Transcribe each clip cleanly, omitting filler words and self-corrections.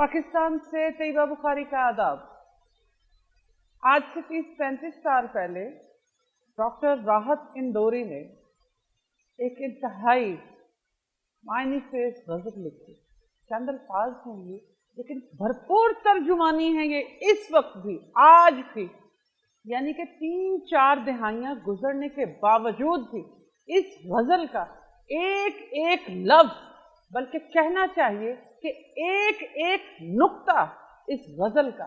पाकिस्तान से तैयबा बुखारी का आदाब। आज से 30-35 साल पहले डॉक्टर राहत इंदौरी ने एक इंतहाई मायने से गजल लिखी। चंद अल्फाज होंगे लेकिन भरपूर तर्जुमानी है ये इस वक्त भी, आज भी, यानी कि 3-4 दहाइयां गुजरने के बावजूद भी इस गजल का एक एक लफ्ज, बल्कि कहना चाहिए कि एक एक नुक्ता इस गजल का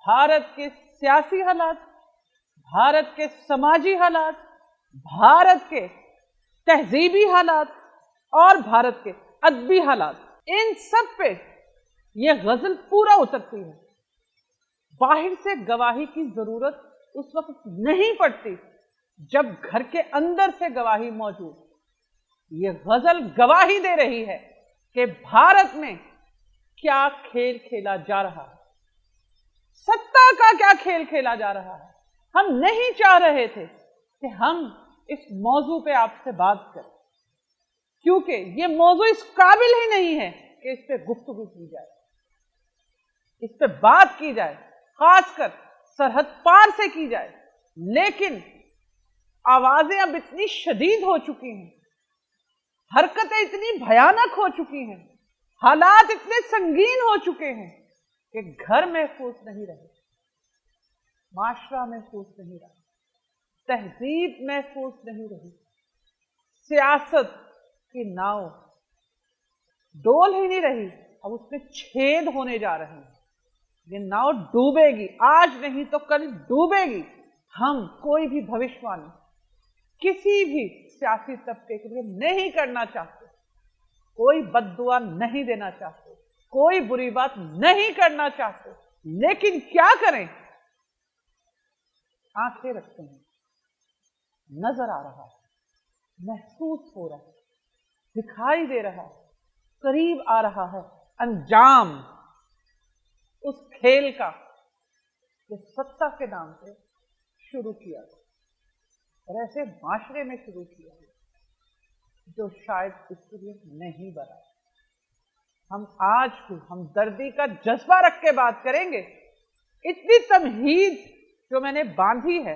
भारत के सियासी हालात, भारत के समाजी हालात, भारत के तहजीबी हालात और भारत के अदबी हालात, इन सब पे यह गजल पूरा उतरती है। बाहर से गवाही की जरूरत उस वक्त नहीं पड़ती जब घर के अंदर से गवाही मौजूद। यह गजल गवाही दे रही है कि भारत में क्या खेल खेला जा रहा है, सत्ता का क्या खेल खेला जा रहा है। हम नहीं चाह रहे थे कि हम इस मौजू पे आपसे बात करें, क्योंकि यह मौजू इस काबिल ही नहीं है कि इस पे गुफ्तगू की जाए, इस पे बात की जाए, खासकर सरहद पार से की जाए। लेकिन आवाजें अब इतनी शदीद हो चुकी हैं, हरकतें इतनी भयानक हो चुकी हैं, हालात इतने संगीन हो चुके हैं कि घर महफूज नहीं रहे, माशरा महफूज नहीं रहा, तहजीब महफूज नहीं रही, सियासत की नाव डोल ही नहीं रही, अब उसमें छेद होने जा रहे हैं। ये नाव डूबेगी, आज नहीं तो कल डूबेगी। हम कोई भी भविष्यवाणी किसी भी सियासी तबके के लिए नहीं करना चाहते, कोई बद्दुआ नहीं देना चाहते, कोई बुरी बात नहीं करना चाहते, लेकिन क्या करें, आंखें रखते हैं, नजर आ रहा है, महसूस हो रहा है, दिखाई दे रहा है, करीब आ रहा है अंजाम उस खेल का जो सत्ता के नाम पे शुरू किया गया और ऐसे माशरे में शुरू किया गया जो शायद इसके लिए नहीं बना। हम आज भी हमदर्दी का जज्बा रख के बात करेंगे। इतनी तमहीद जो मैंने बांधी है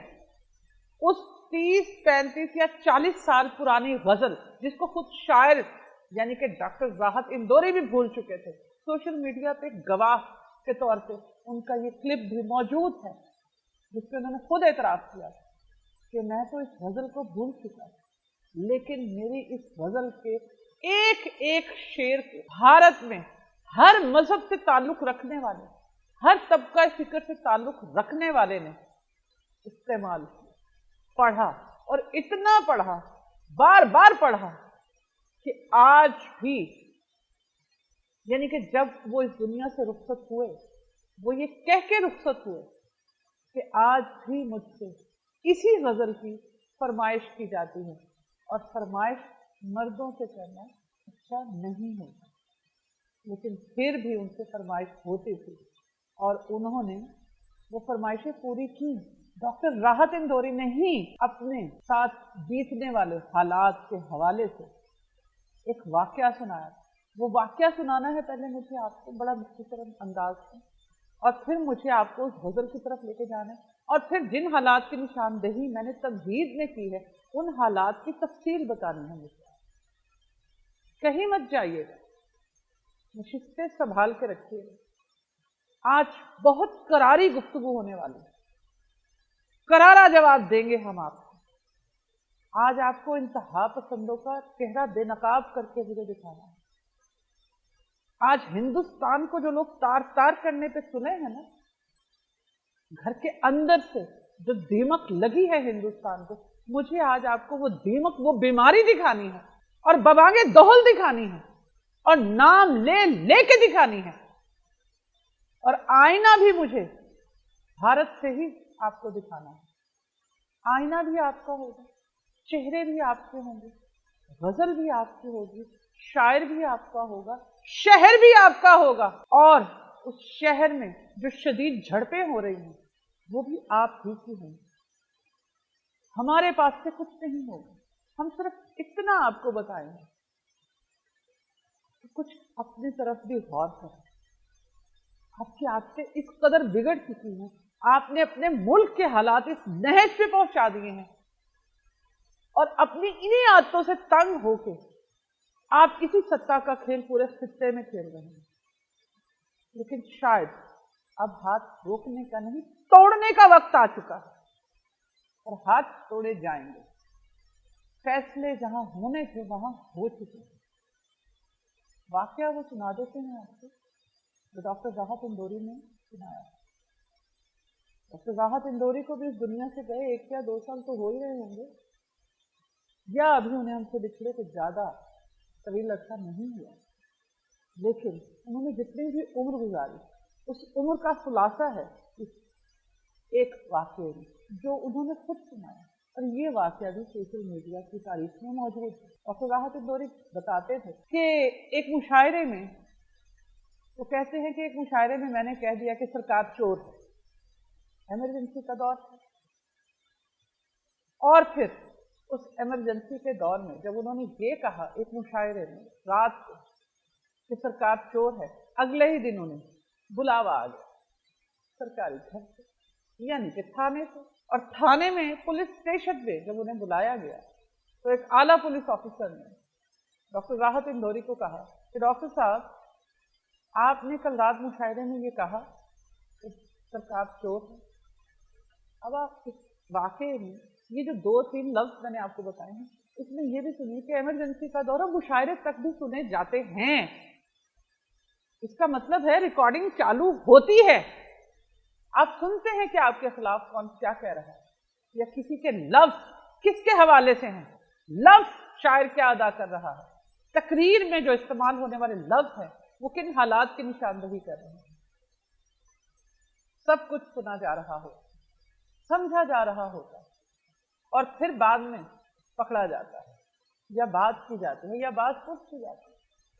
उस 30-35 या 40 साल पुरानी गजल, जिसको खुद शायर यानी कि डॉक्टर राहत इंदौरी भी भूल चुके थे, सोशल मीडिया पे गवाह के तौर पे उनका ये क्लिप भी मौजूद है जिसपे उन्होंने खुद एतराफ किया कि मैं तो इस गजल को भूल चुका, लेकिन मेरी इस गजल के एक एक शेर को भारत में हर मजहब से ताल्लुक रखने वाले, हर तबका फिक्र से ताल्लुक रखने वाले ने इस्तेमाल किया, पढ़ा और इतना पढ़ा, बार बार पढ़ा कि आज भी, यानी कि जब वो इस दुनिया से रुखसत हुए, वो ये कह के रुखसत हुए कि आज भी मुझसे इसी गजल की फरमाइश की जाती है और फरमाइश मर्दों से करना अच्छा नहीं होता, लेकिन फिर भी उनसे फरमाइश होती थी और उन्होंने वो फरमाइशें पूरी की। डॉक्टर राहत इंदौरी ने ही अपने साथ बीतने वाले हालात के हवाले से एक वाकया सुनाया। वो वाकया सुनाना है पहले मुझे आपको बड़ा मुख्तसर अंदाज में, और फिर मुझे आपको उस गजल की तरफ लेके जाना है, और फिर जिन हालात की निशानदेही मैंने तमहीद में की है उन हालात की तफसील बतानी है मुझे। कहीं मत जाइएगा, नशिस्तें संभाल के रखिएगा। आज बहुत करारी गुफ्तगू होने वाली है, करारा जवाब देंगे हम आपको। आज आपको इंतहा पसंदों का चेहरा बेनकाब करके मुझे दिखाना है। आज हिंदुस्तान को जो लोग तार तार करने पे सुने हैं ना, घर के अंदर से जो दीमक लगी है हिंदुस्तान को, मुझे आज आपको वो दीमक, वो बीमारी दिखानी है और बबांगे दोहल दिखानी है और नाम ले लेके दिखानी है। और आईना भी मुझे भारत से ही आपको दिखाना है। आईना भी आपका होगा, चेहरे भी आपके होंगे, गजल भी आपकी होगी, शायर भी आपका होगा, शहर भी आपका होगा, और उस शहर में जो शदीद झड़पें हो रही हैं वो भी आप ही की होंगी। हमारे पास से कुछ नहीं होगा, हम सिर्फ इतना आपको बताएंगे कि कुछ अपनी तरफ भी गौर करें, आपकी आदतें इस कदर बिगड़ चुकी हैं, आपने अपने मुल्क के हालात इस नहज पे पहुंचा दिए हैं और अपनी इन्हीं आदतों से तंग होके आप इसी सत्ता का खेल पूरे खित्ते में खेल रहे हैं। लेकिन शायद अब हाथ रोकने का नहीं, तोड़ने का वक्त आ चुका है और हाथ तोड़े जाएंगे। फैसले जहां होने थे वहां हो चुके हैं। वाकया वो सुना देते हैं आपको जो डॉक्टर राहत इंदौरी ने सुनाया। डॉक्टर राहत इंदौरी को भी इस दुनिया से गए 1 या 2 साल तो हो ही रहे होंगे, या अभी उन्हें हमसे बिछड़े कुछ ज्यादा तवील अर्सा नहीं हुआ, लेकिन उन्होंने जितनी भी उम्र गुजारी उस उम्र का खुलासा है इस एक वाक्य में जो उन्होंने खुद सुनाया। और ये वाकया भी सोशल मीडिया की तारीख में मौजूद है। डॉक्टर राहत इंदौरी बताते थे कि एक मुशायरे में वो कहते हैं कि एक मुशायरे में मैंने कह दिया कि सरकार चोर है, इमरजेंसी का दौर है, और फिर उस इमरजेंसी के दौर में जब उन्होंने ये कहा एक मुशायरे में रात को कि सरकार चोर है, अगले ही दिन उन्हें बुलावा आ गया सरकारी घर से, यानी कि थाने से। और थाने में पुलिस स्टेशन पे जब उन्हें बुलाया गया तो एक आला पुलिस ऑफिसर ने डॉक्टर राहत इंदौरी को कहा कि डॉक्टर साहब, आपने कल रात मुशायरे में ये कहा कि सरकार चोर है। अब आप इस वाकये में ये जो 2-3 लफ्ज मैंने आपको बताए हैं इसमें ये भी सुनिए कि इमरजेंसी का दौर मुशायरे तक भी सुने जाते हैं। इसका मतलब है रिकॉर्डिंग चालू होती है, आप सुनते हैं कि आपके खिलाफ कौन क्या कह रहा है या किसी के लफ्ज किसके हवाले से हैं, लफ्ज शायर क्या अदा कर रहा है, तकरीर में जो इस्तेमाल होने वाले लफ्ज हैं वो किन हालात की निशानदही कर रहे हैं। सब कुछ सुना जा रहा हो, समझा जा रहा होता है और फिर बाद में पकड़ा जाता है या बात की जाती है या बात पूछ की जाती है।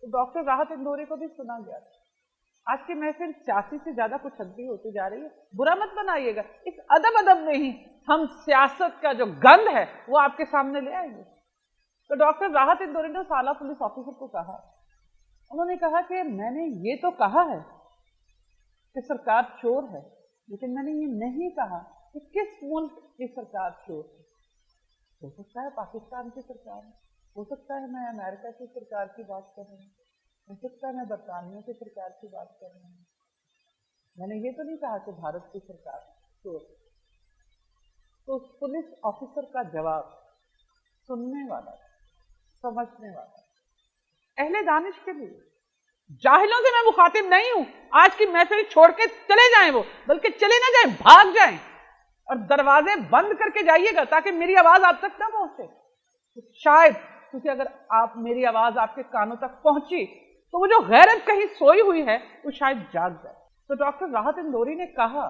तो डॉक्टर राहत इंदौरी को भी सुना गया था। आज की महफिल सियासी से ज्यादा कुछ हद्दी होती जा रही है, बुरा मत बनाइएगा। इस अदब अदब में ही हम सियासत का जो गंध है वो आपके सामने ले आएंगे। तो डॉक्टर राहत इंदौरी ने आला पुलिस ऑफिसर को कहा, उन्होंने कहा कि मैंने ये तो कहा है कि सरकार चोर है, लेकिन मैंने ये नहीं कहा कि किस मुल्क की सरकार चोर है। हो सकता है पाकिस्तान की सरकार है, हो सकता है मैं अमेरिका की सरकार की बात कर रही हूँ, हो सकता है मैं बरतानिया की सरकार की बात कर रही हूँ। मैंने ये तो नहीं कहा कि भारत की सरकार चोर है। तो उस पुलिस ऑफिसर का जवाब सुनने वाला, समझने वाला, अहले दानिश के लिए, जाहिलों से मैं मुखातिब नहीं हूं। आज की महफिल छोड़ के चले जाएं वो, बल्कि चले ना जाएं, भाग जाएं और दरवाजे बंद करके जाइएगा ताकि मेरी आवाज आप तक ना पहुंचे। तो शायद क्योंकि अगर आप मेरी आवाज आपके कानों तक पहुंची तो वो जो गैरत कहीं सोई हुई है वो शायद जाग जाए। तो डॉक्टर राहत इंदौरी ने कहा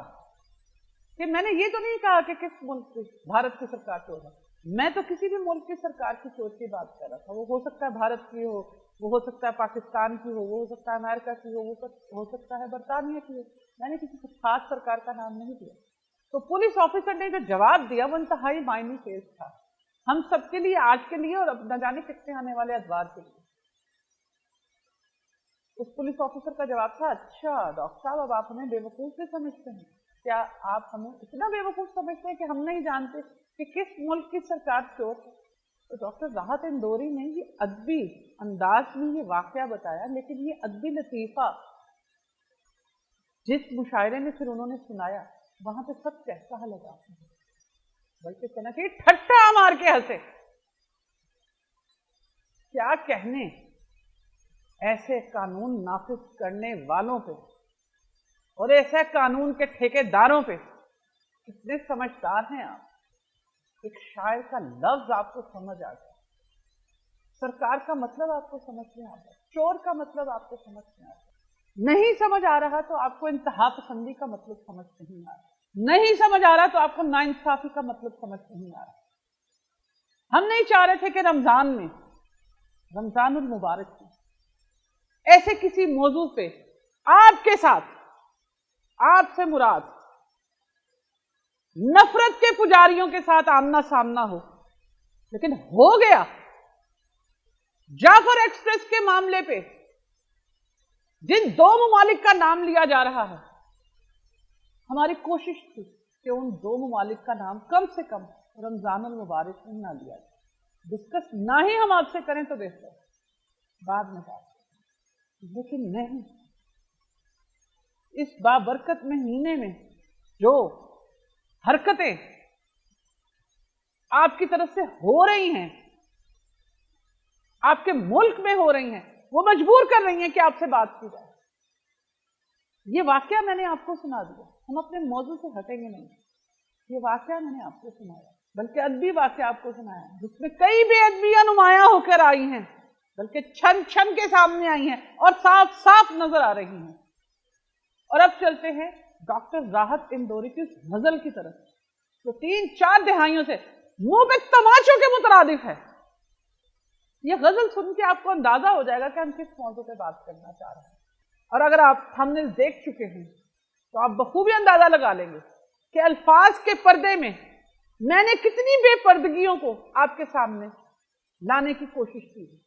कि मैंने ये तो नहीं कहा कि किस मुल्क की भारत की सरकार चोर है, मैं तो किसी भी मुल्क की सरकार की चोर की बात कर रहा था। वो हो सकता है भारत की हो, वो हो सकता है पाकिस्तान की हो, वो हो सकता है अमेरिका की हो, वो हो सकता है बरतानिया की हो। मैंने किसी खास सरकार का नाम नहीं दिया। तो पुलिस ऑफिसर ने जो जवाब दिया वो इंतहाई मायने खेज था हम सबके लिए, आज के लिए और अब न जाने कितने आने वाले अखबार के लिए। उस पुलिस ऑफिसर का जवाब था, अच्छा डॉक्टर साहब, अब आप हमें बेवकूफ भी समझते हैं क्या? आप हमें इतना बेवकूफ समझते हैं कि हम नहीं जानते कि किस मुल्क की सरकार चोर है? तो डॉक्टर राहत इंदौरी ने ये अदबी अंदाज में ये वाकया बताया, लेकिन ये अदबी लतीफा जिस मुशायरे में फिर उन्होंने सुनाया वहां पे सब कैसा लगा, बल्कि कहना कि ठट्ठा मार के हंसे। क्या कहने ऐसे कानून नाफिज करने वालों पे और ऐसे कानून के ठेकेदारों पे। कितने समझदार हैं आप। एक शायर का लफ्ज आपको समझ आ गया, सरकार का मतलब आपको समझ में आ गया, चोर का मतलब आपको समझ में आ गया। नहीं समझ आ रहा तो आपको इंतहा पसंदी का मतलब समझ नहीं आ रहा, नहीं समझ आ रहा तो आपको नाइंसाफी का मतलब समझ नहीं आ रहा। हम नहीं चाह रहे थे कि रमजान में, रमजानुल मुबारक में ऐसे किसी मौजू पे आपके साथ, आपसे मुराद नफरत के पुजारियों के साथ आमना सामना हो, लेकिन हो गया। जाफर एक्सप्रेस के मामले पे जिन 2 ममालिक का नाम लिया जा रहा है, हमारी कोशिश थी कि उन 2 ममालिक का नाम कम से कम रमजानुल मुबारक में ना लिया जाए। डिस्कस ना ही हम आपसे करें तो बेहतर, बाद में बात करें। लेकिन नहीं, इस बाबरकत महीने में जो हरकतें आपकी तरफ से हो रही हैं, आपके मुल्क में हो रही हैं, वो मजबूर कर रही हैं कि आपसे बात की जाए। ये वाकया मैंने आपको सुना दिया, हम अपने मौजू से हटेंगे नहीं। ये वाकया मैंने आपको सुनाया, बल्कि अदबी वाकया आपको सुनाया, जिसमें कई बेअदबियां नुमायां होकर आई हैं, बल्कि छन छन के सामने आई हैं और साफ साफ नजर आ रही हैं। और अब चलते हैं डॉक्टर राहत इंदौरी की उस गजल की तरफ, तो 3-4 दिहाइयों से मुंह पे तमाचों के मुतरादिफ है। यह गजल सुन के आपको अंदाजा हो जाएगा कि हम किस मौजू पे बात करना चाह रहे हैं। और अगर आप थंबनेल देख चुके हैं तो आप बखूबी अंदाजा लगा लेंगे कि अल्फाज के पर्दे में मैंने कितनी बेपर्दगियों को आपके सामने लाने की कोशिश की है।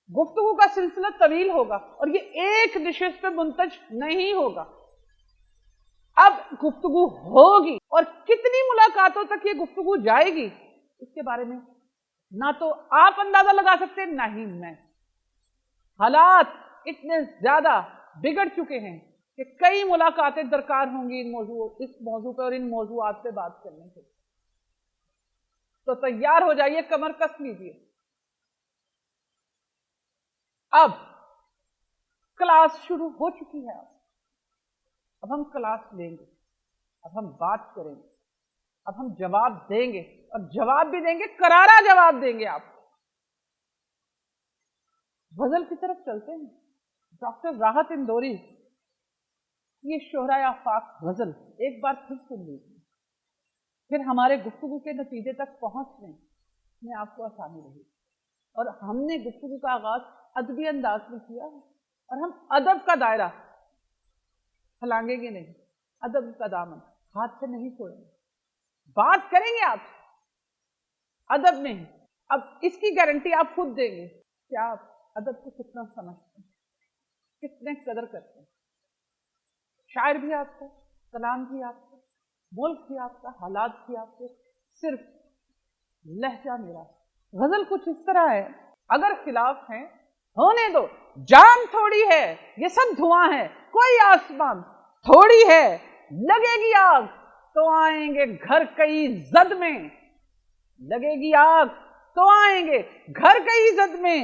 गुफ्तगू का सिलसिला तवील होगा और ये एक निशिस्त पे मुंतज नहीं होगा। अब गुफ्तगू होगी और कितनी मुलाकातों तक ये गुफ्तगू जाएगी, इसके बारे में ना तो आप अंदाजा लगा सकते, ना ही मैं। हालात इतने ज्यादा बिगड़ चुके हैं कि कई मुलाकातें दरकार होंगी इस मौजू पे और इन मौजूआत पे बात करने के। तो तैयार हो जाइए, कमर कस लीजिए। अब क्लास शुरू हो चुकी है। अब हम क्लास लेंगे, अब हम बात करेंगे, अब हम जवाब देंगे और जवाब भी देंगे, करारा जवाब देंगे आपको। गजल की तरफ चलते हैं। डॉक्टर राहत इंदौरी ये शोहरा आफाक गजल एक बार फिर सुन लीजिए, फिर हमारे गुफ्तगू के नतीजे तक पहुंचने में आपको आसानी रहेगी। और हमने गुफ्तगू का आगाज अदबी अंदाज में किया है और हम अदब का दायरा फैलाएंगे नहीं, अदब का दामन हाथ से नहीं छोड़ेंगे, बात करेंगे आप अदब में ही। अब इसकी गारंटी आप खुद देंगे कि आप अदब को कितना समझते हैं, कितने कदर करते हैं। शायर भी आपका, कलाम भी आपका, मुल्क भी आपका, हालात भी आपके, सिर्फ लहजा मेरा। गजल कुछ इस तरह है, अगर खिलाफ हैं होने दो, जान थोड़ी है, ये सब धुआं है, कोई आसमान थोड़ी है, लगेगी आग तो आएंगे घर कई जद में, लगेगी आग तो आएंगे घर कई जद में,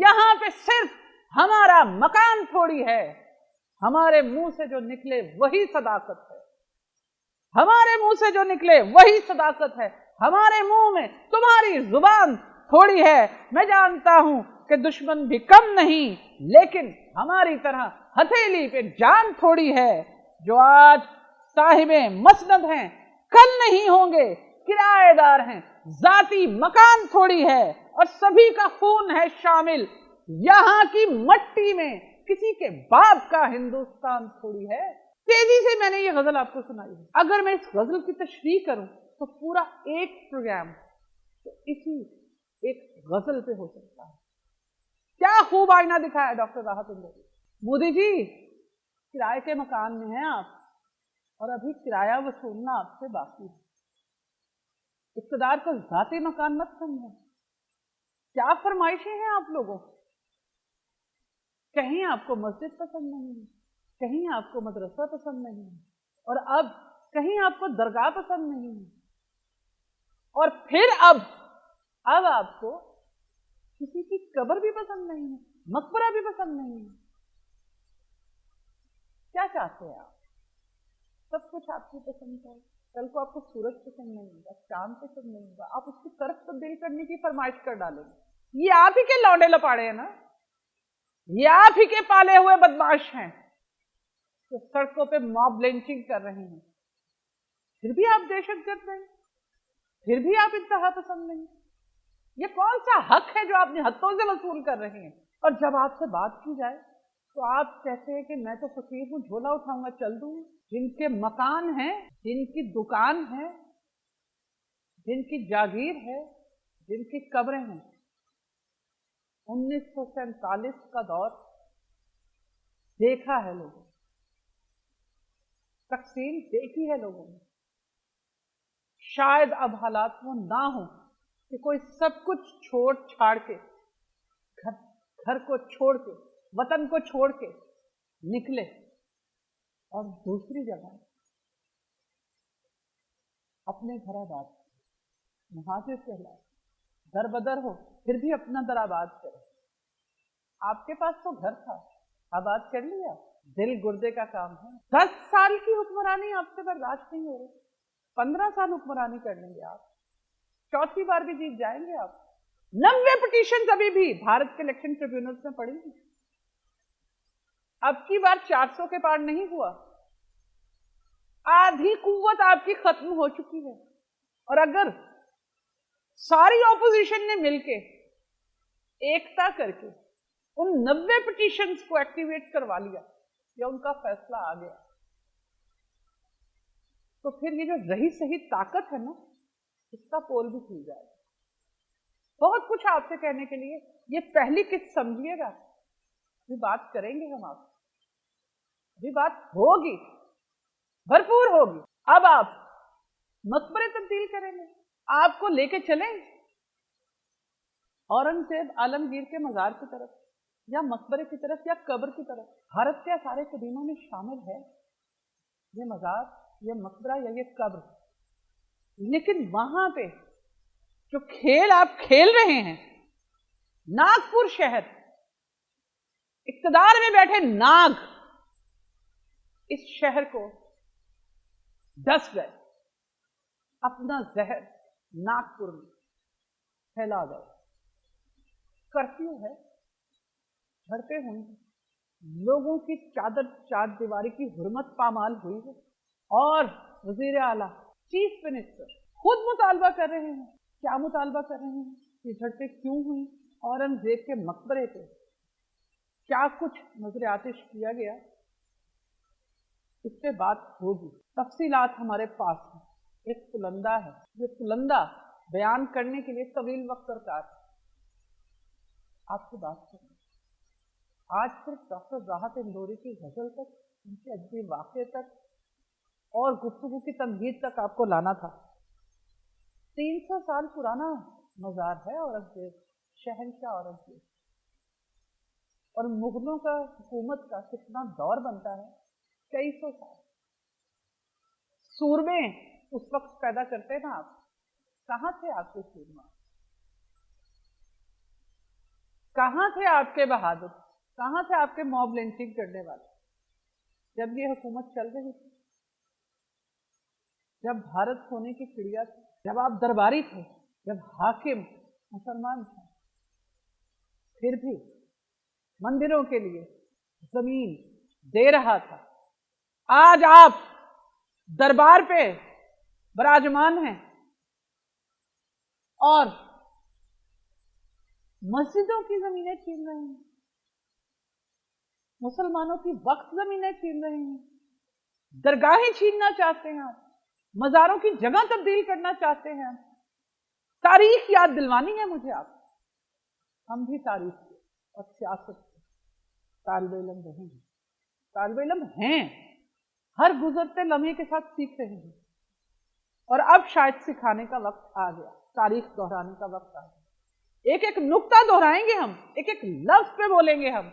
यहां पे सिर्फ हमारा मकान थोड़ी है, हमारे मुंह से जो निकले वही सदाकत है, हमारे मुंह से जो निकले वही सदाकत है, हमारे मुंह में तुम्हारी जुबान थोड़ी है। मैं जानता हूं कि दुश्मन भी कम नहीं, लेकिन हमारी तरह हथेली पे जान थोड़ी है, जो आज साहिबे मसनद हैं कल नहीं होंगे किराएदार हैं, जाती मकान थोड़ी है और सभी का खून है शामिल, यहां की मट्टी में किसी के बाप का हिंदुस्तान थोड़ी है। तेजी से मैंने ये गजल आपको सुनाई है। अगर मैं इस गजल की तशरीह करूं तो पूरा एक प्रोग्राम तो इसी एक गजल पे हो सकता है। क्या खूब आईना दिखाया डॉक्टर राहत इंदौरी। मोदी जी, किराए के मकान में हैं आप और अभी किराया वसूलना आपसे बाकी है। इक़्तिदार को ज़ाती मकान मत समझो। क्या फरमाइशें हैं आप लोगों, कहीं आपको मस्जिद पसंद नहीं है, कहीं आपको मदरसा पसंद नहीं है, और अब कहीं आपको दरगाह पसंद नहीं है, और फिर अब आपको किसी की कब्र भी पसंद नहीं है, मकबरा भी पसंद नहीं है। क्या चाहते हैं आप? सब कुछ आपकी पसंद है। कल को आपको सूरज पसंद नहीं होगा, चांद पसंद नहीं होगा, आप उसकी तरफ तब्दील करने की फरमाइश कर डालेंगे। ये आप ही के लौंडे लपाड़े हैं ना, ये आप ही के पाले हुए बदमाश हैं तो सड़कों पे मॉब लिंचिंग कर रहे हैं, फिर भी आप दहशतगर्द हैं, फिर भी आप इंतहा पसंद नहीं। ये कौन सा हक है जो आपने हत्थों से वसूल कर रहे हैं? और जब आपसे बात की जाए तो आप कहते हैं कि मैं तो फकीर हूं, झोला उठाऊंगा चल दूं। जिनके मकान है, जिनकी दुकान है, जिनकी जागीर है, जिनकी कब्रें हैं, 1947 का दौर देखा है लोगों ने, तकसीम देखी है लोगों ने। शायद अब हालात वो ना हो कि कोई सब कुछ छोड़ छाड़ के, घर को छोड़ के, वतन को छोड़ के निकले और दूसरी जगह अपने घर आबाद, मुहाजिर कहलाए, दर बदर हो फिर भी अपना दर आबाद करे। आपके पास तो घर था, आबाद कर लिया, दिल गुर्दे का काम है। 10 साल की हुक्मरानी आपसे बर्दाश्त नहीं हो रही, 15 साल हुक्मरानी कर लेंगे आप, चौथी बार भी जीत जाएंगे आप। 90 पिटीशन अभी भी भारत के इलेक्शन ट्रिब्यूनल्स में पड़ी हैं। अब की बार 400 के पार नहीं हुआ, आधी कुव्वत आपकी खत्म हो चुकी है। और अगर सारी ऑपोजिशन ने मिलके एकता करके उन 90 पिटीशंस को एक्टिवेट करवा लिया या उनका फैसला आ गया, तो फिर ये जो रही सही ताकत है ना, इसका पोल भी खुल जाएगा। बहुत कुछ आपसे कहने के लिए, ये पहली किस्त समझिएगा, अभी बात करेंगे हम आपसे, अभी बात होगी, भरपूर होगी। अब आप मकबरे तब्दील करेंगे, आपको लेके चलें औरंगजेब आलमगीर के मजार की तरफ, या मकबरे की तरफ, या कब्र की तरफ। भारत के सारे कदीमों में शामिल है ये मजार, ये मकबरा या ये कब्र। लेकिन वहां पे जो खेल आप खेल रहे हैं, नागपुर शहर, इक्तदार में बैठे नाग इस शहर को डस गए, अपना जहर नागपुर में फैला गए। कर्फ्यू है, झड़पें हुई, लोगों की चादर चार दीवारी की हुर्मत पामाल हुई है, और वजीर आला, चीफ मिनिस्टर खुद मुतालबा कर रहे हैं। क्या मुतालबा कर रहे हैं? ये झड़पें क्यों हुई, औरंगजेब के मकबरे पे क्या कुछ नजर आतिश किया गया, इस पे बात होगी। तफसीलात हमारे पास है, एक पुलंदा है, ये पुलंदा बयान करने के लिए तवील वक्त दरकार है। आपसे बात करें आज सिर्फ डॉक्टर राहत इंदौरी की गजल तक, उनके अजबी वाक़े तक और गुफ्तगू की तमहीद तक आपको लाना था। 300 साल पुराना मजार है औरंगजेब, शहंशाह औरंगजेब, और मुगलों का हुकूमत का कितना दौर बनता है, कई सौ साल। सूरमे उस वक्त पैदा करते ना आप, कहां थे आपके सूरमा, कहां थे आपके बहादुर, कहां थे आपके मॉब लिंचिंग करने वाले, जब ये हुकूमत चल रही थी, जब भारत होने की चिड़िया थी, जब आप दरबारी थे, जब हाकिम मुसलमान थे, फिर भी मंदिरों के लिए जमीन दे रहा था। आज आप दरबार पे विराजमान हैं और मस्जिदों की जमीनें छीन रहे हैं, मुसलमानों की वक्फ जमीनें छीन रहे हैं, दरगाहें छीनना चाहते हैं आप, मजारों की जगह तब्दील करना चाहते हैं आप। तारीख याद दिलवानी है मुझे आप, हम भी तारीख के और सियासत के तालिबे इल्म रहे हैं, तालिबे इल्म हैं, हर गुजरते लम्हे के साथ सीख रहे हैं, और अब शायद सिखाने का वक्त आ गया, तारीख दोहराने का वक्त आ गया। एक एक नुक्ता दोहराएंगे हम, एक एक लफ्ज पे बोलेंगे हम,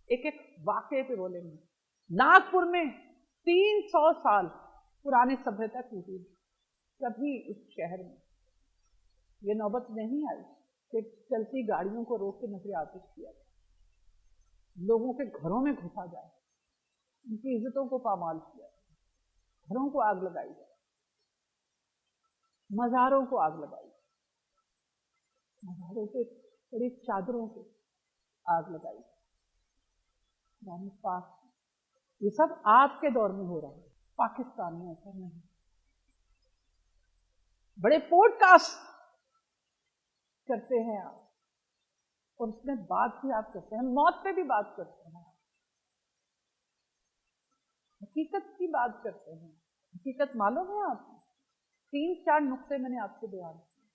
एक एक वाक़े पे बोलेंगे। नागपुर में 300 साल पुरानी सभ्यता टूटी, कभी इस शहर में ये नौबत नहीं आई कि चलती गाड़ियों को रोक के नजर आतिश किया जाए, लोगों के घरों में घुसा जाए, उनकी इज्जतों को पामाल किया जाए, घरों को आग लगाई जाए, मजारों को आग लगाई जाए, मजारों के बड़ी चादरों को आग लगाई जाए। पाक, ये सब आपके दौर में हो रहा है, पाकिस्तान में ऐसा नहीं। बड़े पॉडकास्ट करते हैं आप, और उसमें बात भी आप करते हैं, मौत पे भी बात करते हैं, हकीकत की बात करते हैं। हकीकत मालूम है आपको? 3-4 नुक्ते मैंने आपसे बयान किए।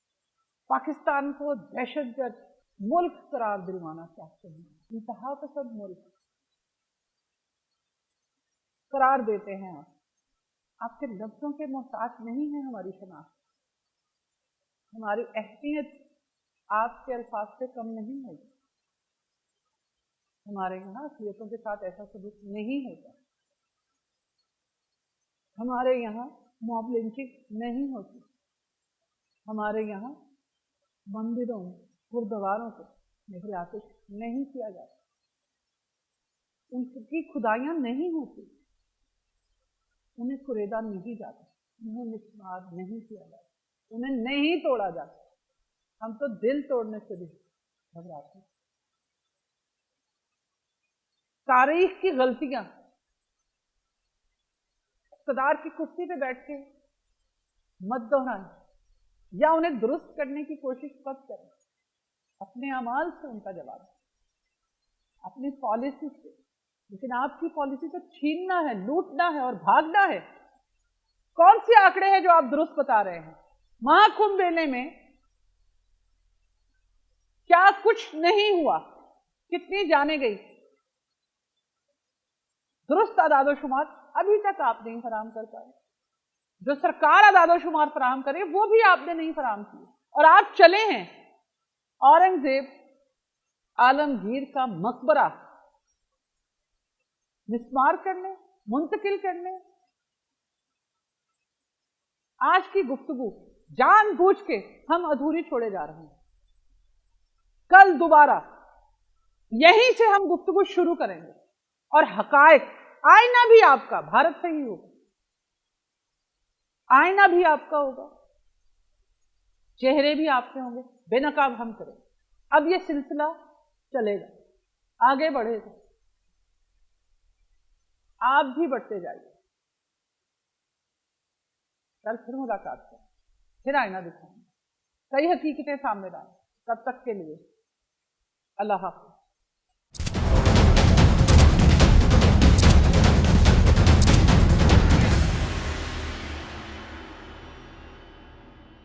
पाकिस्तान को दहशतगर्द मुल्क करार दिलवाना चाहते हैं, इंतहा पसंद मुल्क, करार देते हैं। आपके लफ्जों के मोहताज नहीं है हमारी शनाख्त, हमारी अहमियत आपके अल्फाज से कम नहीं होगी। हमारे यहाँ असलियतों के साथ ऐसा सलूक नहीं होता, हमारे यहाँ मॉब लिंचिंग नहीं होती, हमारे यहाँ मंदिरों में गुरुद्वारों को निगरानिश नहीं किया जाता, उनकी खुदाइयाँ नहीं होती, उन्हें कुरेदा नहीं जाता, उन्हें मिसमार नहीं किया जाता, उन्हें नहीं तोड़ा जाता। हम तो दिल तोड़ने से भी घबराते हैं। तारीख की गलतियां इक़्तिदार की कुर्सी पे बैठ के मत दोहराएं या उन्हें दुरुस्त करने की कोशिश मत करें। अपने अमाल से उनका जवाब दें, अपनी पॉलिसी से। लेकिन आपकी पॉलिसी तो छीनना है, लूटना है और भागना है। कौन से आंकड़े हैं जो आप दुरुस्त बता रहे हैं? महाकुंभ मेले में क्या कुछ नहीं हुआ, कितनी जाने गई? दुरुस्त आदादोशुमार अभी तक आप नहीं फराहम कर पाए। जो सरकार आदादोशुमार फराहम करे वो भी आपने नहीं फराहम किए, और आप चले हैं औरंगजेब आलमगीर का मकबरा मिसमार करने, मुंतकिल करने। आज की गुफ्तगू जानबूझ के हम अधूरी छोड़े जा रहे हैं। कल दोबारा यहीं से हम गुफ्तगू शुरू करेंगे और हकायक, आईना भी आपका भारत से ही होगा, आईना भी आपका होगा, चेहरे भी आपके होंगे, बेनकाब हम करें। अब ये सिलसिला चलेगा, आगे बढ़ेगा, आप भी बढ़ते जाइए। कल फिर मुलाकात करें, फिर आईना दिखाएंगे, कई हकीकतें सामने लाएं। तब तक के लिए अल्लाह हाफ़िज़।